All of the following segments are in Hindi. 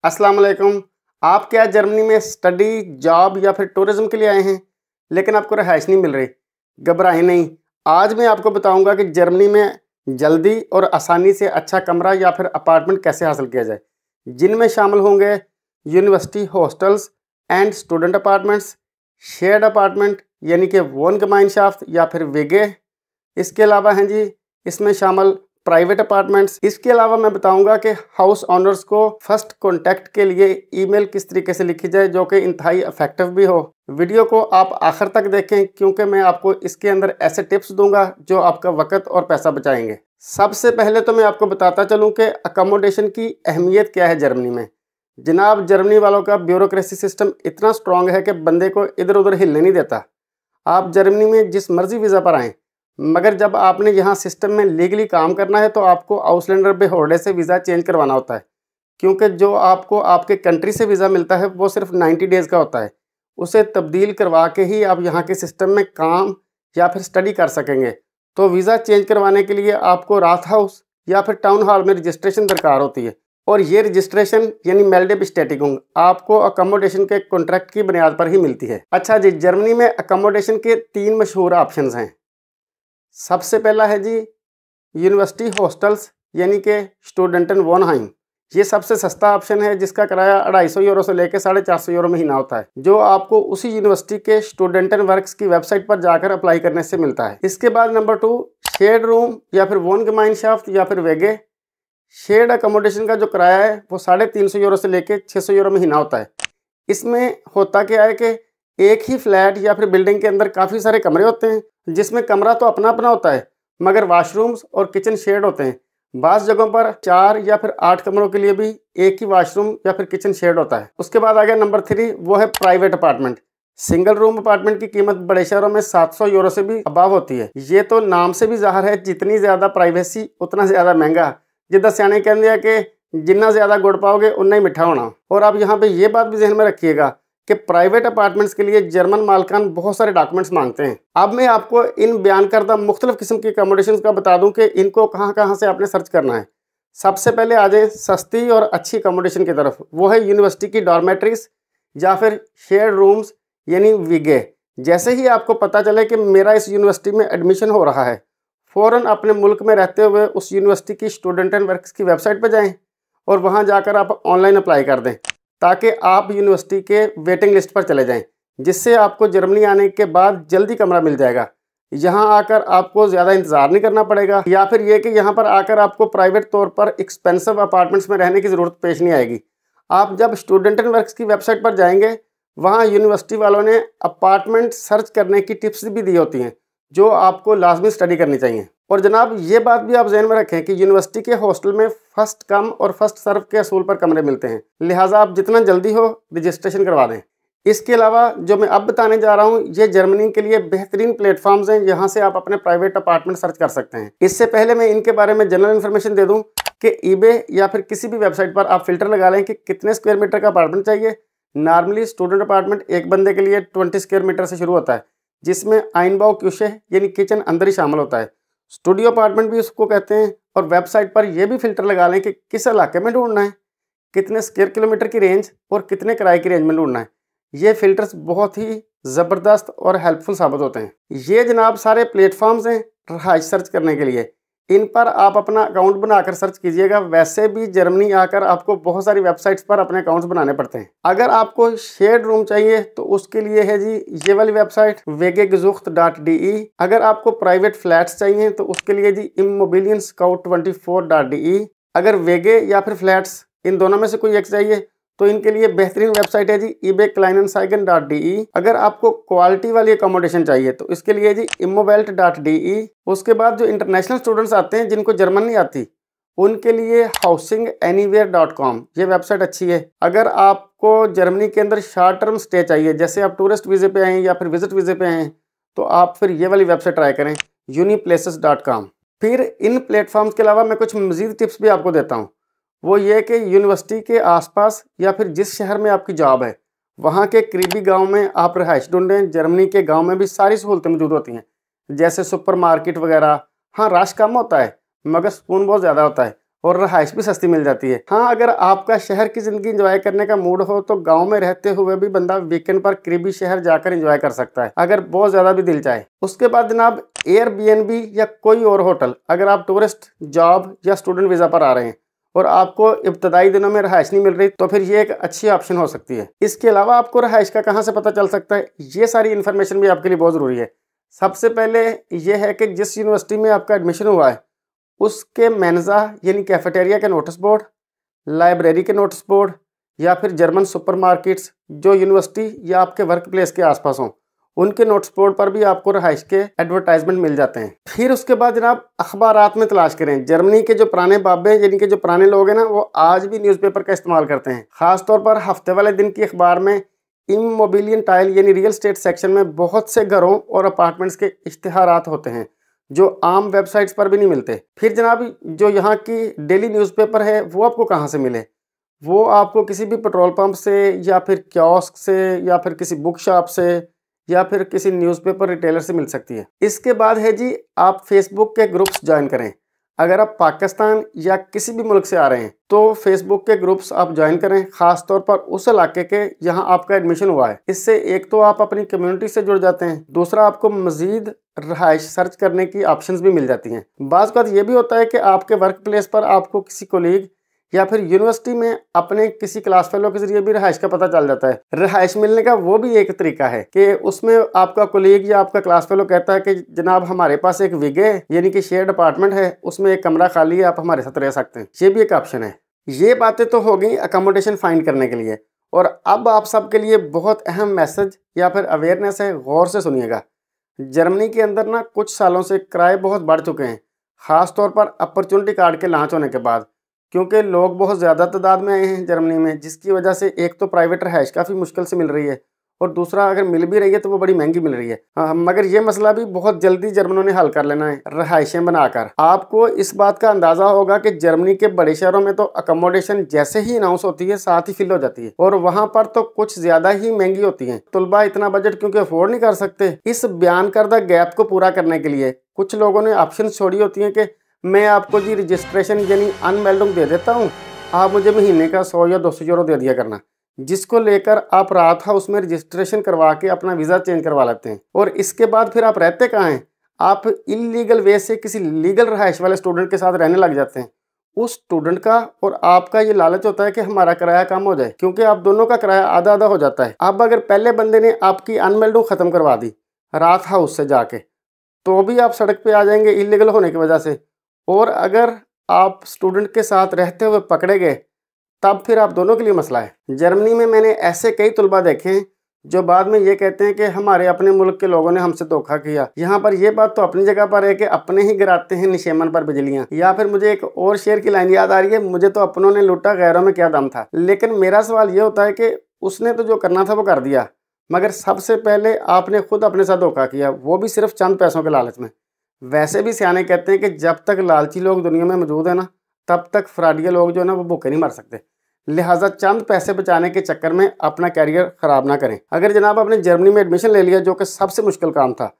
अस्सलाम वालेकुम। आप क्या जर्मनी में स्टडी, जॉब या फिर टूरिज्म के लिए आए हैं लेकिन आपको रिहाइश नहीं मिल रही? घबराएं नहीं। आज मैं आपको बताऊंगा कि जर्मनी में जल्दी और आसानी से अच्छा कमरा या फिर अपार्टमेंट कैसे हासिल किया जाए, जिनमें शामिल होंगे university hostels and student apartments, shared apartment यानी कि वोनगेमाइनशाफ्ट या फिर वेगे। इसके अलावा हैं जी इसमें शामिल प्राइवेट अपार्टमेंट्स। इसके अलावा मैं बताऊंगा कि हाउस ओनर्स को फर्स्ट कॉन्टैक्ट के लिए ईमेल किस तरीके से लिखी जाए जो कि इंतहाई इफेक्टिव भी हो। वीडियो को आप आखिर तक देखें क्योंकि मैं आपको इसके अंदर ऐसे टिप्स दूंगा जो आपका वक्त और पैसा बचाएंगे। सबसे पहले तो मैं आपको बताता चलूँ कि अकोमोडेशन की अहमियत क्या है जर्मनी में। जनाब, जर्मनी वालों का ब्यूरोक्रेसी सिस्टम इतना स्ट्रॉन्ग है कि बंदे को इधर उधर हिलने नहीं देता। आप जर्मनी में जिस मर्जी वीज़ा पर आएँ, मगर जब आपने यहाँ सिस्टम में लीगली काम करना है तो आपको आउसलैंडर बेहोर्डे से वीज़ा चेंज करवाना होता है, क्योंकि जो आपको आपके कंट्री से वीज़ा मिलता है वो सिर्फ 90 डेज़ का होता है। उसे तब्दील करवा के ही आप यहाँ के सिस्टम में काम या फिर स्टडी कर सकेंगे। तो वीज़ा चेंज करवाने के लिए आपको रात हाउस या फिर टाउन हॉल में रजिस्ट्रेशन दरकार होती है, और ये रजिस्ट्रेशन यानी मेल्डे स्टेटिकुंग आपको अकोमोडेशन के कॉन्ट्रैक्ट की बुनियाद पर ही मिलती है। अच्छा जी, जर्मनी में अकोमोडेशन के 3 मशहूर ऑप्शंस हैं। सबसे पहला है जी यूनिवर्सिटी हॉस्टल्स यानी कि स्टूडेंटन वोनहाइम। ये सबसे सस्ता ऑप्शन है जिसका किराया 250 यूरो से लेकर 450 यूरो महीना होता है, जो आपको उसी यूनिवर्सिटी के स्टूडेंटन वर्क्स की वेबसाइट पर जाकर अप्लाई करने से मिलता है। इसके बाद नंबर 2 शेयर्ड रूम या फिर वोनगेमाइनशाफ्ट या फिर वेगे। शेयर्ड अकोमोडेशन का जो किराया है वो 350 यूरो से लेकर 600 यूरो महीना होता है। इसमें होता क्या है कि एक ही फ्लैट या फिर बिल्डिंग के अंदर काफ़ी सारे कमरे होते हैं, जिसमें कमरा तो अपना अपना होता है मगर वाशरूम्स और किचन शेयर्ड होते हैं। बाज़ जगहों पर 4 या फिर 8 कमरों के लिए भी एक ही वाशरूम या फिर किचन शेयर्ड होता है। उसके बाद आ गया नंबर 3, वो है private apartment. Single room apartment की कीमत बड़े शहरों में 700 यूरो से भी अबाव होती है। ये तो नाम से भी ज़ाहिर है, जितनी ज़्यादा प्राइवेसी उतना ज़्यादा महंगा। जिद्दां सियाने कहते हैं कि जितना ज़्यादा गुड़ पाओगे उतना ही मिठा होना। और आप यहाँ पे ये बात भी जहन में रखिएगा कि प्राइवेट अपार्टमेंट्स के लिए जर्मन मालकान बहुत सारे डॉक्यूमेंट्स मांगते हैं। अब मैं आपको इन बयान करदा मुख्तलिफ किस्म की अकोमोडेशन का बता दूं कि इनको कहाँ कहाँ से आपने सर्च करना है। सबसे पहले आ जाए सस्ती और अच्छी अकोमोडेशन की तरफ, वो है यूनिवर्सिटी की डॉर्मेट्रीज या फिर शेयर्ड रूम्स यानी विगे। जैसे ही आपको पता चले कि मेरा इस यूनिवर्सिटी में एडमिशन हो रहा है, फ़ौरन अपने मुल्क में रहते हुए उस यूनिवर्सिटी की स्टूडेंट एंड वर्क्स की वेबसाइट पर जाएँ और वहाँ जाकर आप ऑनलाइन अप्लाई कर दें, ताकि आप यूनिवर्सिटी के वेटिंग लिस्ट पर चले जाएं, जिससे आपको जर्मनी आने के बाद जल्दी कमरा मिल जाएगा। यहाँ आकर आपको ज़्यादा इंतज़ार नहीं करना पड़ेगा, या फिर ये कि यहाँ पर आकर आपको प्राइवेट तौर पर एक्सपेंसिव अपार्टमेंट्स में रहने की ज़रूरत पेश नहीं आएगी। आप जब स्टूडेंट एंड वर्क्स की वेबसाइट पर जाएंगे, वहाँ यूनिवर्सिटी वालों ने अपार्टमेंट सर्च करने की टिप्स भी दी होती हैं जो आपको लाजमी स्टडी करनी चाहिए। और जनाब, ये बात भी आप ज़हन में रखें कि यूनिवर्सिटी के हॉस्टल में फर्स्ट कम और फर्स्ट सर्व के असूल पर कमरे मिलते हैं, लिहाजा आप जितना जल्दी हो रजिस्ट्रेशन करवा दें। इसके अलावा जो मैं अब बताने जा रहा हूँ, ये जर्मनी के लिए बेहतरीन प्लेटफॉर्म्स हैं, यहाँ से आप अपने प्राइवेट अपार्टमेंट सर्च कर सकते हैं। इससे पहले मैं इनके बारे में जनरल इन्फॉर्मेशन दे दूँ कि ईबे या फिर किसी भी वेबसाइट पर आप फिल्टर लगा लें कि कितने स्क्वायर मीटर का अपार्टमेंट चाहिए। नॉर्मली स्टूडेंट अपार्टमेंट एक बंदे के लिए 20 स्क्वायर मीटर से शुरू होता है, जिसमें आइनबाउ क्यूशे यानी किचन अंदर ही शामिल होता है। स्टूडियो अपार्टमेंट भी उसको कहते हैं। और वेबसाइट पर यह भी फिल्टर लगा लें कि किस इलाके में ढूंढना है, कितने स्क्वायर किलोमीटर की रेंज और कितने किराए की रेंज में ढूंढना है। ये फिल्टर्स बहुत ही ज़बरदस्त और हेल्पफुल साबित होते हैं। ये जनाब सारे प्लेटफॉर्म्स हैं रहाइश सर्च करने के लिए। इन पर आप अपना अकाउंट बनाकर सर्च कीजिएगा। वैसे भी जर्मनी आकर आपको बहुत सारी वेबसाइट्स पर अपने अकाउंट्स बनाने पड़ते हैं। अगर आपको शेयर्ड रूम चाहिए तो उसके लिए है जी ये वाली वेबसाइट wegegesucht.de। अगर आपको प्राइवेट फ्लैट्स चाहिए तो उसके लिए जी immobilienscout24.de। अगर वेगे या फिर फ्लैट्स इन दोनों में से कोई एक चाहिए तो इनके लिए बेहतरीन वेबसाइट है जी eBay-Kleinanzeigen.de। अगर आपको क्वालिटी वाली अकोमोडेशन चाहिए तो इसके लिए जी immowelt.de। उसके बाद जो इंटरनेशनल स्टूडेंट्स आते हैं जिनको जर्मन नहीं आती, उनके लिए housinganywhere.com ये वेबसाइट अच्छी है। अगर आपको जर्मनी के अंदर शॉर्ट टर्म स्टे चाहिए, जैसे आप टूरिस्ट वीज़े पे आए या फिर विजिट वीज़े पे आए, तो आप फिर ये वाली वेबसाइट ट्राई करें uniplaces.com। फिर इन प्लेटफॉर्म्स के अलावा मैं कुछ मज़ीद टिप्स भी आपको देता हूँ। वो ये कि यूनिवर्सिटी के आसपास या फिर जिस शहर में आपकी जॉब है, वहाँ के करीबी गांव में आप रहाइश ढूंढें। जर्मनी के गांव में भी सारी सहूलतें मौजूद होती हैं, जैसे सुपर मार्केट वगैरह। हाँ, रश कम होता है मगर सुकून बहुत ज़्यादा होता है। और रहाइश भी सस्ती मिल जाती है। हाँ, अगर आपका शहर की ज़िंदगी एंजॉय करने का मूड हो तो गांव में रहते हुए भी बंदा वीकेंड पर करीबी शहर जाकर एंजॉय कर सकता है, अगर बहुत ज़्यादा भी दिल चाहे। उसके बाद जनाब एयरबीएनबी या कोई और होटल, अगर आप टूरिस्ट, जॉब या स्टूडेंट वीज़ा पर आ रहे हैं और आपको इब्तदाई दिनों में रहाइश नहीं मिल रही, तो फिर ये एक अच्छी ऑप्शन हो सकती है। इसके अलावा आपको रहाइश का कहाँ से पता चल सकता है, ये सारी इन्फॉर्मेशन भी आपके लिए बहुत ज़रूरी है। सबसे पहले ये है कि जिस यूनिवर्सिटी में आपका एडमिशन हुआ है उसके मेन्जा यानी कैफेटेरिया के नोटिस बोर्ड, लाइब्रेरी के नोटिस बोर्ड या फिर जर्मन सुपरमार्केट्स जो यूनिवर्सिटी या आपके वर्क प्लेस के आसपास हों, उनके नोटिस बोर्ड पर भी आपको रहाइश के एडवर्टाइजमेंट मिल जाते हैं। फिर उसके बाद जनाब अखबारात में तलाश करें। जर्मनी के जो पुराने बाबे यानी कि जो पुराने लोग हैं ना, वो आज भी न्यूज़पेपर का इस्तेमाल करते हैं। ख़ासतौर पर हफ्ते वाले दिन की अखबार में इमोबिलियन टाइल यानी रियल स्टेट सेक्शन में बहुत से घरों और अपार्टमेंट्स के इश्तिहारात होते हैं जो आम वेबसाइट्स पर भी नहीं मिलते। फिर जनाब जो यहाँ की डेली न्यूज़पेपर है वो आपको कहाँ से मिले, वो आपको किसी भी पेट्रोल पंप से या फिर कियोस्क से या फिर किसी बुक शॉप से या फिर किसी न्यूज़पेपर रिटेलर से मिल सकती है। इसके बाद है जी, आप फेसबुक के ग्रुप्स ज्वाइन करें। अगर आप पाकिस्तान या किसी भी मुल्क से आ रहे हैं तो फेसबुक के ग्रुप्स आप ज्वाइन करें, ख़ास तौर पर उस इलाके के जहां आपका एडमिशन हुआ है। इससे एक तो आप अपनी कम्युनिटी से जुड़ जाते हैं, दूसरा आपको मज़ीद रहाइश सर्च करने की ऑप्शंस भी मिल जाती हैं। बाज़ बात ये भी होता है कि आपके वर्क प्लेस पर आपको किसी कोलीग या फिर यूनिवर्सिटी में अपने किसी क्लास फेलो के जरिए भी रहाइश का पता चल जाता है। रहाइश मिलने का वो भी एक तरीका है कि उसमें आपका कोलीग या आपका क्लास फेलो कहता है कि जनाब हमारे पास एक विगे यानी कि शेयर्ड अपार्टमेंट है, उसमें एक कमरा खाली है, आप हमारे साथ रह सकते हैं। ये भी एक ऑप्शन है। ये बातें तो हो गई अकोमोडेशन फाइंड करने के लिए। और अब आप सबके लिए बहुत अहम मैसेज या फिर अवेयरनेस है, गौर से सुनिएगा। जर्मनी के अंदर ना कुछ सालों से किराए बहुत बढ़ चुके हैं, ख़ास तौर पर अपॉर्चुनिटी कार्ड के लॉन्च होने के बाद, क्योंकि लोग बहुत ज़्यादा तादाद में आए हैं जर्मनी में, जिसकी वजह से एक तो प्राइवेट रहाइश काफ़ी मुश्किल से मिल रही है और दूसरा अगर मिल भी रही है तो वो बड़ी महंगी मिल रही है। मगर ये मसला भी बहुत जल्दी जर्मनों ने हल कर लेना है रहाइशें बनाकर। आपको इस बात का अंदाज़ा होगा कि जर्मनी के बड़े शहरों में तो अकोमोडेशन जैसे ही अनाउंस होती है साथ ही फिल हो जाती है और वहाँ पर तो कुछ ज़्यादा ही महंगी होती हैं। तलबा इतना बजट क्योंकि अफोर्ड नहीं कर सकते। इस बयान करदा गैप को पूरा करने के लिए कुछ लोगों ने ऑप्शन छोड़ी होती हैं कि मैं आपको जी रजिस्ट्रेशन यानी अनमेल्डिंग दे देता हूँ, आप मुझे महीने का 100 या 200 यूरो दे दिया करना, जिसको लेकर आप रात हाउस में रजिस्ट्रेशन करवा के अपना वीज़ा चेंज करवा लेते हैं। और इसके बाद फिर आप रहते कहाँ हैं, आप इलीगल वे से किसी लीगल रहाइश वाले स्टूडेंट के साथ रहने लग जाते हैं। उस स्टूडेंट का और आपका ये लालच होता है कि हमारा किराया कम हो जाए, क्योंकि आप दोनों का किराया आधा आधा हो जाता है। अब अगर पहले बंदे ने आपकी अनमेल्डिंग ख़त्म करवा दी रात हाउस से जाके, तो भी आप सड़क पे आ जाएंगे इलीगल होने की वजह से। और अगर आप स्टूडेंट के साथ रहते हुए पकड़े गए तब फिर आप दोनों के लिए मसला है। जर्मनी में मैंने ऐसे कई तलबा देखे हैं जो बाद में ये कहते हैं कि हमारे अपने मुल्क के लोगों ने हमसे धोखा किया। यहाँ पर ये बात तो अपनी जगह पर है कि अपने ही गिराते हैं निशेमन पर बिजलियाँ। या फिर मुझे एक और शेर की लाइन याद आ रही है, मुझे तो अपनों ने लूटा गैरों में क्या दम था। लेकिन मेरा सवाल ये होता है कि उसने तो जो करना था वो कर दिया, मगर सबसे पहले आपने खुद अपने साथ धोखा किया, वो भी सिर्फ चंद पैसों के लालच में। वैसे भी सियाने कहते हैं कि जब तक लालची लोग दुनिया में मौजूद है ना, तब तक फ्रॉडिया लोग जो है ना वो भूखे नहीं मर सकते। लिहाजा चंद पैसे बचाने के चक्कर में अपना कैरियर ख़राब ना करें। अगर जनाब आपने जर्मनी में एडमिशन ले लिया, जो कि सबसे मुश्किल काम था,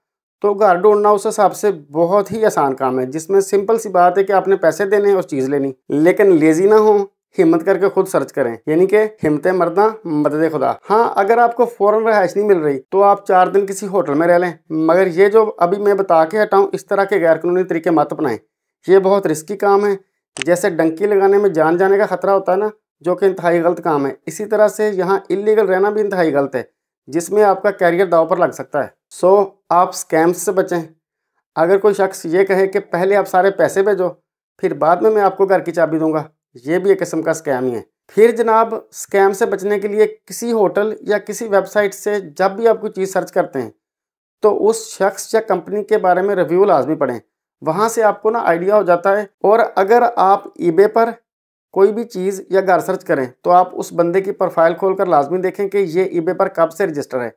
तो घर ढूंढना उस हिसाब से बहुत ही आसान काम है, जिसमें सिंपल सी बात है कि आपने पैसे देने और चीज़ लेनी। लेकिन लेजी ना हो, हिम्मत करके खुद सर्च करें, यानी कि हिम्मतें मरदा मदद खुदा। हाँ, अगर आपको फ़ौरन रहाइश नहीं मिल रही तो आप 4 दिन किसी होटल में रह लें, मगर ये जो अभी मैं बता के हटाऊँ इस तरह के गैर कानूनी तरीके मत अपनाएं। ये बहुत रिस्की काम है। जैसे डंकी लगाने में जान जाने का खतरा होता है ना, जो कि इंतहाई गलत काम है, इसी तरह से यहाँ इलीगल रहना भी इंतहाई गलत है, जिसमें आपका कैरियर दांव पर लग सकता है। सो आप स्कैम्स से बचें। अगर कोई शख्स ये कहे कि पहले आप सारे पैसे भेजो फिर बाद में मैं आपको घर की चाबी दूंगा, ये भी एक किस्म का स्कैम ही है। फिर जनाब स्कैम से बचने के लिए किसी होटल या किसी वेबसाइट से जब भी आप कोई चीज़ सर्च करते हैं तो उस शख्स या कंपनी के बारे में रिव्यू लाजमी पढ़ें, वहाँ से आपको ना आइडिया हो जाता है। और अगर आप ईबे पर कोई भी चीज़ या घर सर्च करें तो आप उस बंदे की प्रोफाइल खोलकर लाजमी देखें कि ये ईबे पर कब से रजिस्टर है।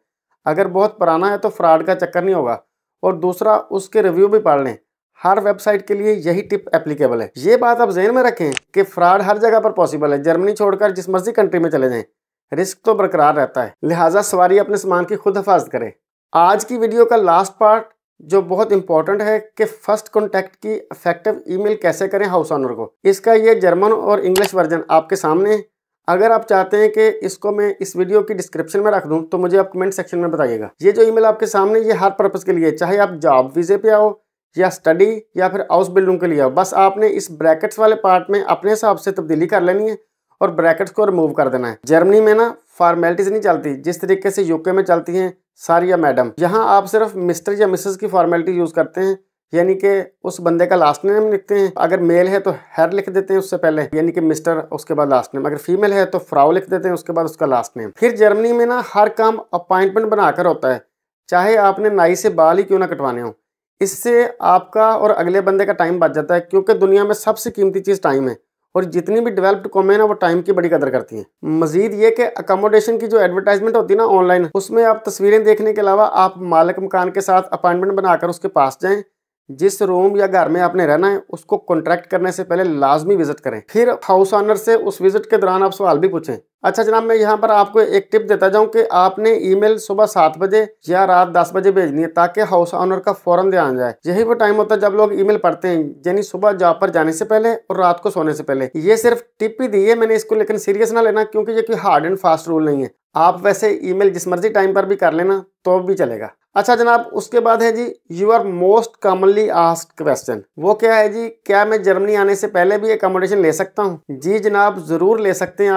अगर बहुत पुराना है तो फ्रॉड का चक्कर नहीं होगा। और दूसरा, उसके रिव्यू भी पढ़ लें। हर वेबसाइट के लिए यही टिप एप्लीकेबल है। ये बात आप जहन में रखें कि फ्रॉड हर जगह पर पॉसिबल है। जर्मनी छोड़कर जिस मर्जी कंट्री में चले जाएं, रिस्क तो बरकरार रहता है। लिहाजा सवारी अपने सामान की खुद हिफाजत करें। आज की वीडियो का लास्ट पार्ट जो बहुत इंपॉर्टेंट है कि फर्स्ट कॉन्टैक्ट की इफेक्टिव ईमेल कैसे करें हाउस ओनर को। इसका ये जर्मन और इंग्लिश वर्जन आपके सामने है। अगर आप चाहते हैं कि इसको मैं इस वीडियो की डिस्क्रिप्शन में रख दूं तो मुझे आप कमेंट सेक्शन में बताइएगा। ये जो ईमेल आपके सामने, ये हर पर्पज़ के लिए, चाहे आप जॉब वीज़े पे आओ या स्टडी या फिर हाउस बिल्डिंग के लिए आओ, बस आपने इस ब्रैकेट्स वाले पार्ट में अपने हिसाब से तब्दीली कर लेनी है और ब्रैकेट्स को रिमूव कर देना है। जर्मनी में ना फॉर्मेलिटीज़ नहीं चलती जिस तरीके से यूके में चलती हैं सर या मैडम। यहाँ आप सिर्फ मिस्टर या मिसेस की फॉर्मेलिटी यूज़ करते हैं, यानी कि उस बंदे का लास्ट नेम लिखते हैं। अगर मेल है तो हर लिख देते हैं उससे पहले, यानी कि मिस्टर, उसके बाद लास्ट नेम। अगर फीमेल है तो फ्राउ लिख देते हैं, उसके बाद उसका लास्ट नेम। फिर जर्मनी में ना हर काम अपॉइंटमेंट बनाकर होता है, चाहे आपने नाई से बाल ही क्यों ना कटवाने हो। इससे आपका और अगले बंदे का टाइम बच जाता है, क्योंकि दुनिया में सबसे कीमती चीज़ टाइम है और जितनी भी डेवलप्ड कौमें हैं ना वो टाइम की बड़ी कदर करती हैं। मजीद ये कि अकोमोडेशन की जो एडवर्टाइजमेंट होती है ना ऑनलाइन, उसमें आप तस्वीरें देखने के अलावा आप मालिक मकान के साथ अपॉइंटमेंट बनाकर उसके पास जाएं। जिस रूम या घर में आपने रहना है उसको कॉन्ट्रैक्ट करने से पहले लाजमी विजिट करें। फिर हाउस ऑनर से उस विजिट के दौरान आप सवाल भी पूछें। अच्छा जनाब, मैं यहाँ पर आपको एक टिप देता जाऊँ कि आपने ईमेल सुबह 7 बजे या रात 10 बजे भेजनी है, ताकि हाउस ऑनर का फौरन ध्यान जाए। यही वो टाइम होता है जब लोग ईमेल पढ़ते हैं, यानी सुबह जॉब पर जाने से पहले और रात को सोने से पहले। ये सिर्फ टिप ही दी है मैंने इसको, लेकिन सीरियस ना लेना, क्योंकि ये कोई हार्ड एंड फास्ट रूल नहीं है। आप वैसे ईमेल जिस मर्जी टाइम पर भी कर लेना तो भी चलेगा। अच्छा जनाब, उसके बाद है जी your most commonly asked question. वो क्या है जी, क्या मैं जर्मनी आने से पहले भी एकोमोडेशन ले सकता हूँ? जी जनाब, ज़रूर ले सकते हैं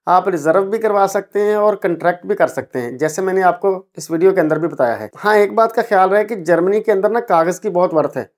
आप रिजर्व भी करवा सकते हैं और कंट्रैक्ट भी कर सकते हैं, जैसे मैंने आपको इस वीडियो के अंदर भी बताया है। हाँ, एक बात का ख्याल रहे कि जर्मनी के अंदर ना कागज़ की बहुत वर्थ है।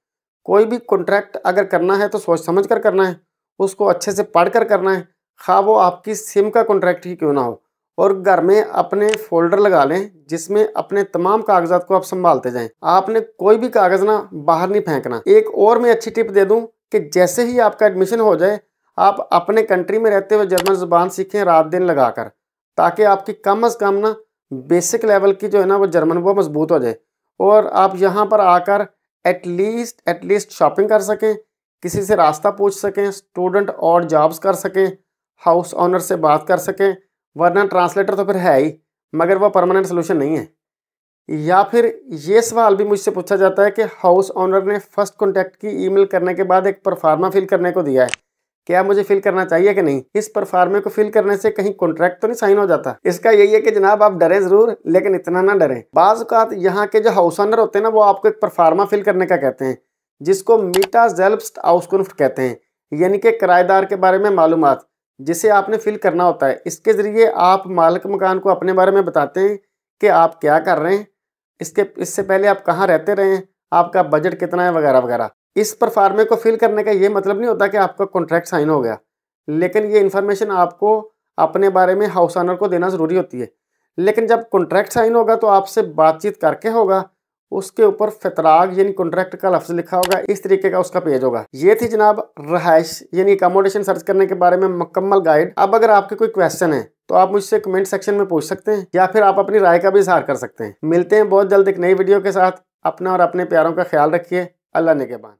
कोई भी कॉन्ट्रैक्ट अगर करना है तो सोच समझ कर करना है, उसको अच्छे से पढ़ कर करना है, खा वो आपकी सिम का कॉन्ट्रैक्ट ही क्यों ना हो। और घर में अपने फोल्डर लगा लें जिसमें अपने तमाम कागजात को आप संभालते जाएं। आपने कोई भी कागज़ ना बाहर नहीं फेंकना। एक और मैं अच्छी टिप दे दूं कि जैसे ही आपका एडमिशन हो जाए, आप अपने कंट्री में रहते हुए जर्मन ज़ुबान सीखें रात दिन लगाकर, ताकि आपकी कम अज़ कम ना बेसिक लेवल की जो है ना वो जर्मन वो मजबूत हो जाए और आप यहाँ पर आकर एटलीस्ट शॉपिंग कर सकें, किसी से रास्ता पूछ सकें, स्टूडेंट और जॉब्स कर सकें, हाउस ऑनर से बात कर सकें। वरना ट्रांसलेटर तो फिर है ही, मगर वो परमानेंट सोल्यूशन नहीं है। या फिर ये सवाल भी मुझसे पूछा जाता है कि हाउस ओनर ने फर्स्ट कॉन्टैक्ट की ईमेल करने के बाद एक परफार्मा फिल करने को दिया है, क्या मुझे फिल करना चाहिए कि नहीं? इस परफार्मे को फिल करने से कहीं कॉन्ट्रैक्ट तो नहीं साइन हो जाता? इसका यही है कि जनाब आप डरें ज़रूर, लेकिन इतना ना डरें। बाज़ औक़ात यहाँ के जो हाउस ओनर होते हैं ना, वो आपको एक परफार्मा फिल करने का कहते हैं, जिसको मीटा ज़ेल्ब्स्ट आउस्कुन्फ्ट कहते हैं, यानी कि किराएदार के बारे में मालूमात, जिसे आपने फिल करना होता है। इसके ज़रिए आप मालिक मकान को अपने बारे में बताते हैं कि आप क्या कर रहे हैं, इससे पहले आप कहाँ रहते रहे हैं, आपका बजट कितना है, वगैरह वगैरह। इस परफार्मे को फिल करने का ये मतलब नहीं होता कि आपका कॉन्ट्रैक्ट साइन हो गया, लेकिन ये इन्फॉर्मेशन आपको अपने बारे में हाउस ओनर को देना ज़रूरी होती है। लेकिन जब कॉन्ट्रैक्ट साइन होगा तो आपसे बातचीत करके होगा, उसके ऊपर फतराग यानी कॉन्ट्रैक्ट का लफ्ज़ लिखा होगा, इस तरीके का उसका पेज होगा। ये थी जनाब रहाइश यानी अकोमोडेशन सर्च करने के बारे में मुकम्मल गाइड। अब अगर आपके कोई क्वेश्चन है तो आप मुझसे कमेंट सेक्शन में पूछ सकते हैं, या फिर आप अपनी राय का भी इजहार कर सकते हैं। मिलते हैं बहुत जल्द एक नई वीडियो के साथ। अपना और अपने प्यारों का ख्याल रखिए। अल्लाह ने के बाद।